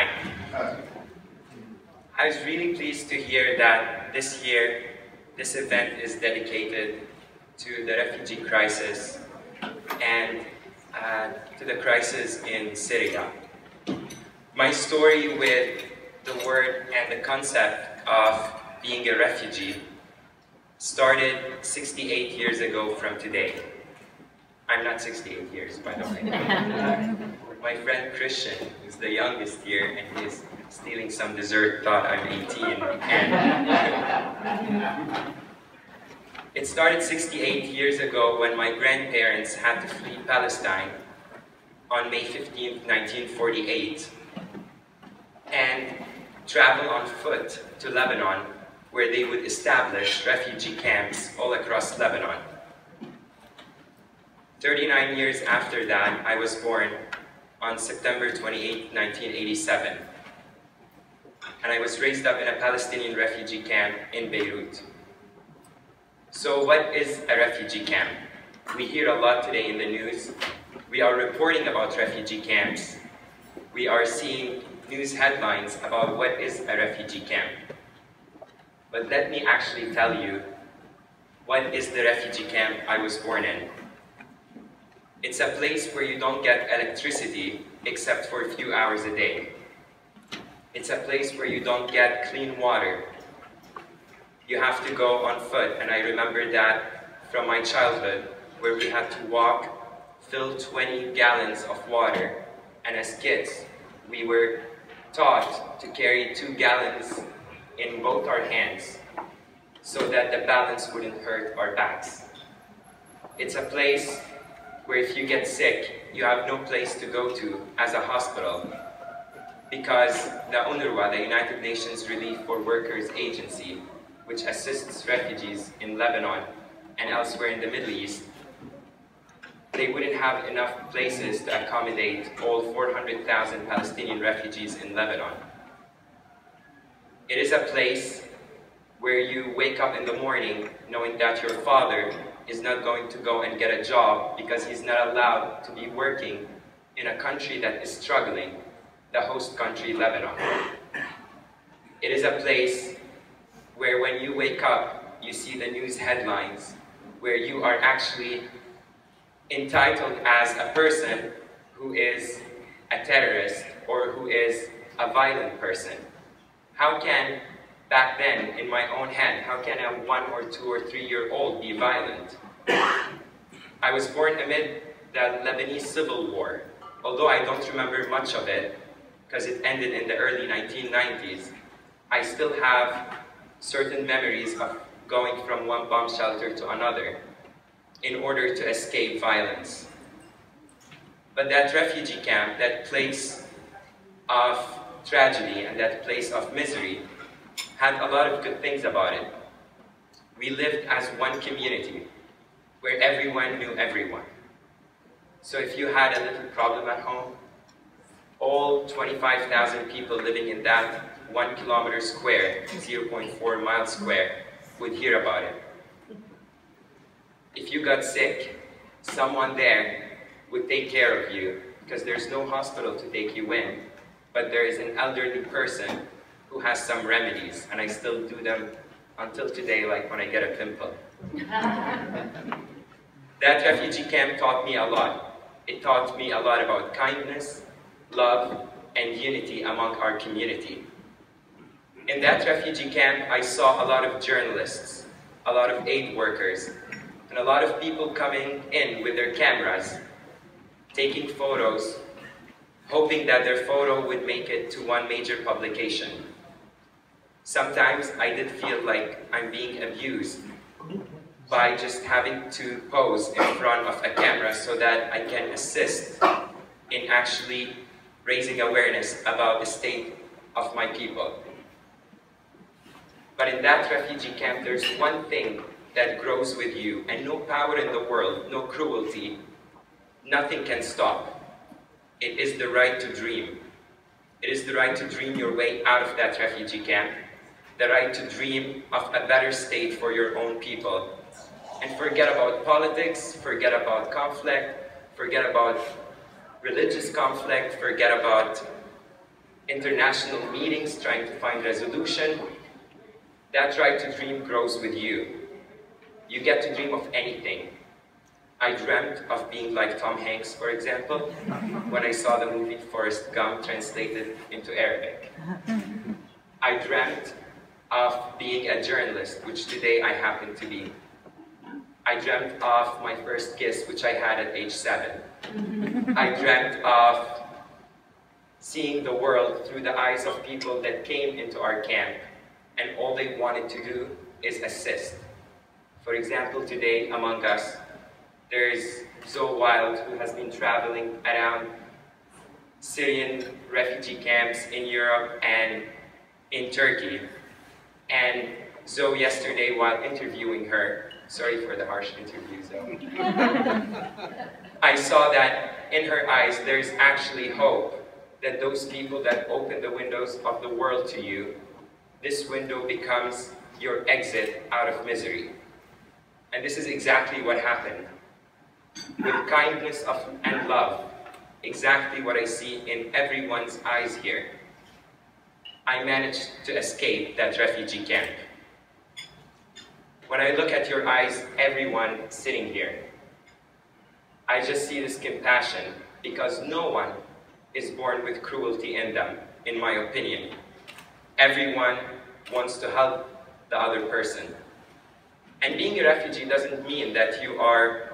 Hi. I was really pleased to hear that this year, this event is dedicated to the refugee crisis and to the crisis in Syria. My story with the word and the concept of being a refugee started 68 years ago from today. I'm not 68 years, by the way. My friend Christian, who's the youngest here, and he's stealing some dessert, thought I'm 18. And it started 68 years ago when my grandparents had to flee Palestine on May 15, 1948, and travel on foot to Lebanon, where they would establish refugee camps all across Lebanon. 39 years after that, I was born on September 28, 1987. And I was raised up in a Palestinian refugee camp in Beirut. So what is a refugee camp? We hear a lot today in the news. We are reporting about refugee camps. We are seeing news headlines about what is a refugee camp. But let me actually tell you what is the refugee camp I was born in. It's a place where you don't get electricity except for a few hours a day. It's a place where you don't get clean water. You have to go on foot, and I remember that from my childhood, where we had to walk, fill 20 gallons of water, and as kids, we were taught to carry 2 gallons in both our hands so that the balance wouldn't hurt our backs. It's a place where if you get sick, you have no place to go to as a hospital because the UNRWA, the United Nations Relief for Workers Agency, which assists refugees in Lebanon and elsewhere in the Middle East, they wouldn't have enough places to accommodate all 400,000 Palestinian refugees in Lebanon. It is a place where you wake up in the morning knowing that your father is not going to go and get a job because he's not allowed to be working in a country that is struggling, the host country, Lebanon. It is a place where when you wake up, you see the news headlines, where you are actually entitled as a person who is a terrorist or who is a violent person. How can, back then, in my own head, how can a 1 or 2 or 3-year-old be violent? I was born amid the Lebanese Civil War. Although I don't remember much of it, because it ended in the early 1990s, I still have certain memories of going from one bomb shelter to another in order to escape violence. But that refugee camp, that place of tragedy and that place of misery, had a lot of good things about it. We lived as one community, where everyone knew everyone. So if you had a little problem at home, all 25,000 people living in that 1 kilometer square, 0.4 miles square, would hear about it. If you got sick, someone there would take care of you, because there's no hospital to take you in, but there is an elderly person who has some remedies, and I still do them until today, like when I get a pimple. That refugee camp taught me a lot. It taught me a lot about kindness, love, and unity among our community. In that refugee camp, I saw a lot of journalists, a lot of aid workers, and a lot of people coming in with their cameras, taking photos, hoping that their photo would make it to one major publication. Sometimes I did feel like I'm being abused by just having to pose in front of a camera so that I can assist in actually raising awareness about the state of my people. But in that refugee camp, there's one thing that grows with you, and no power in the world, no cruelty, nothing can stop. It is the right to dream. It is the right to dream your way out of that refugee camp, the right to dream of a better state for your own people, and forget about politics, forget about conflict, forget about religious conflict, forget about international meetings trying to find resolution. That right to dream grows with you. You get to dream of anything. I dreamt of being like Tom Hanks, for example, when I saw the movie Forrest Gump translated into Arabic. I dreamt of being a journalist, which today I happen to be. I dreamt of my first kiss, which I had at age 7. I dreamt of seeing the world through the eyes of people that came into our camp, and all they wanted to do is assist. For example, today among us, there's Zoe Wild, who has been traveling around Syrian refugee camps in Europe and in Turkey. And Zoe, yesterday, while interviewing her, sorry for the harsh interview, Zoe, I saw that in her eyes there's actually hope, that those people that open the windows of the world to you, this window becomes your exit out of misery. And this is exactly what happened. With kindness and love, exactly what I see in everyone's eyes here, I managed to escape that refugee camp. When I look at your eyes, everyone sitting here, I just see this compassion, because no one is born with cruelty in them, in my opinion. Everyone wants to help the other person. And being a refugee doesn't mean that you are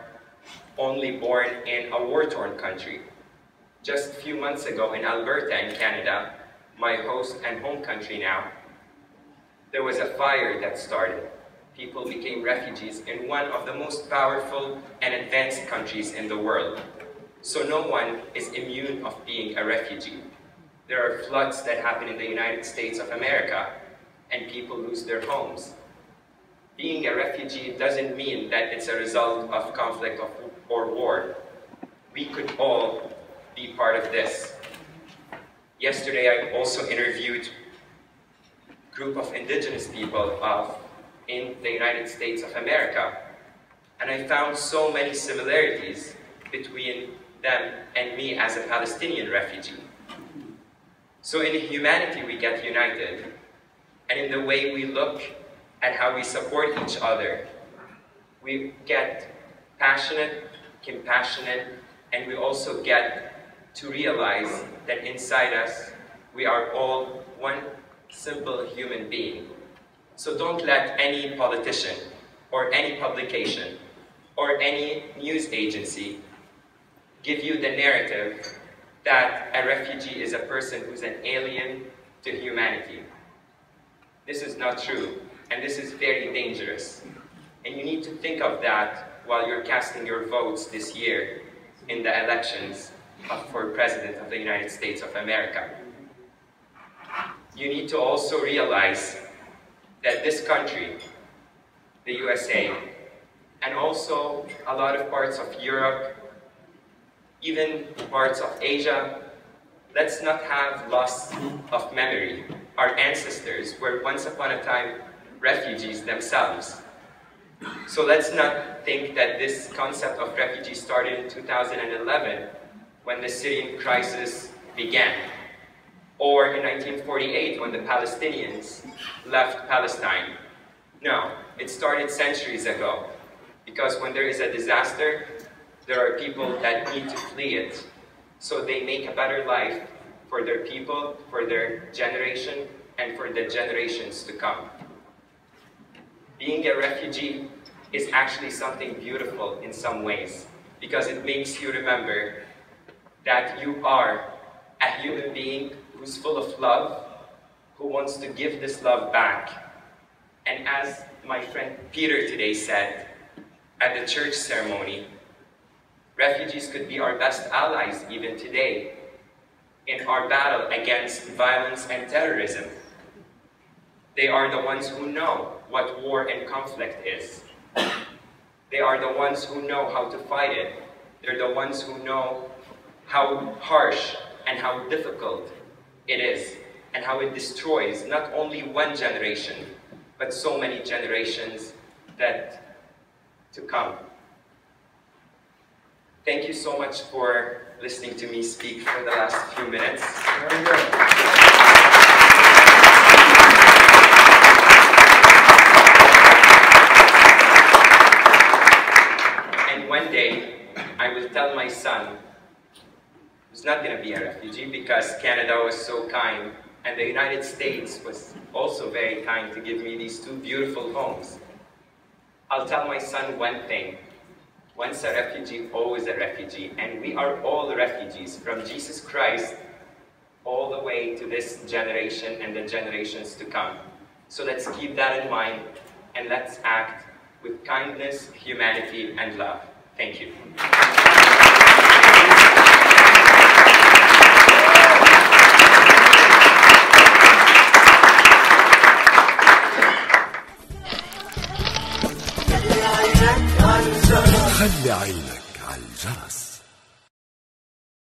only born in a war-torn country. Just a few months ago in Alberta in Canada, my host and home country now, there was a fire that started. People became refugees in one of the most powerful and advanced countries in the world. So no one is immune of being a refugee. There are floods that happen in the United States of America, and people lose their homes. Being a refugee doesn't mean that it's a result of conflict or war. We could all be part of this. Yesterday, I also interviewed a group of indigenous people in the United States of America, and I found so many similarities between them and me as a Palestinian refugee. So in humanity, we get united, and in the way we look at how we support each other, we get passionate, compassionate, and we also get to realize that inside us, we are all one simple human being. So don't let any politician, or any publication, or any news agency give you the narrative that a refugee is a person who's an alien to humanity. This is not true, and this is very dangerous. And you need to think of that while you're casting your votes this year in the elections for President of the United States of America. You need to also realize that this country, the USA, and also a lot of parts of Europe, even parts of Asia, let's not have loss of memory. Our ancestors were once upon a time refugees themselves. So let's not think that this concept of refugee started in 2011 when the Syrian crisis began, or in 1948 when the Palestinians left Palestine. No, it started centuries ago, because when there is a disaster, there are people that need to flee it, so they make a better life for their people, for their generation, and for the generations to come. Being a refugee is actually something beautiful in some ways, because it makes you remember that you are a human being who's full of love, who wants to give this love back. And as my friend Peter today said at the church ceremony, refugees could be our best allies even today in our battle against violence and terrorism. They are the ones who know what war and conflict is. They are the ones who know how to fight it. They're the ones who know how harsh and how difficult it is, and how it destroys not only one generation, but so many generations that to come. Thank you so much for listening to me speak for the last few minutes. Very good. And one day, I will tell my son, who's not going to be a refugee because Canada was so kind, and the United States was also very kind to give me these two beautiful homes. I'll tell my son one thing. Once a refugee, always a refugee. And we are all refugees, from Jesus Christ all the way to this generation and the generations to come. So let's keep that in mind, and let's act with kindness, humanity, and love. Thank you. خلي عينك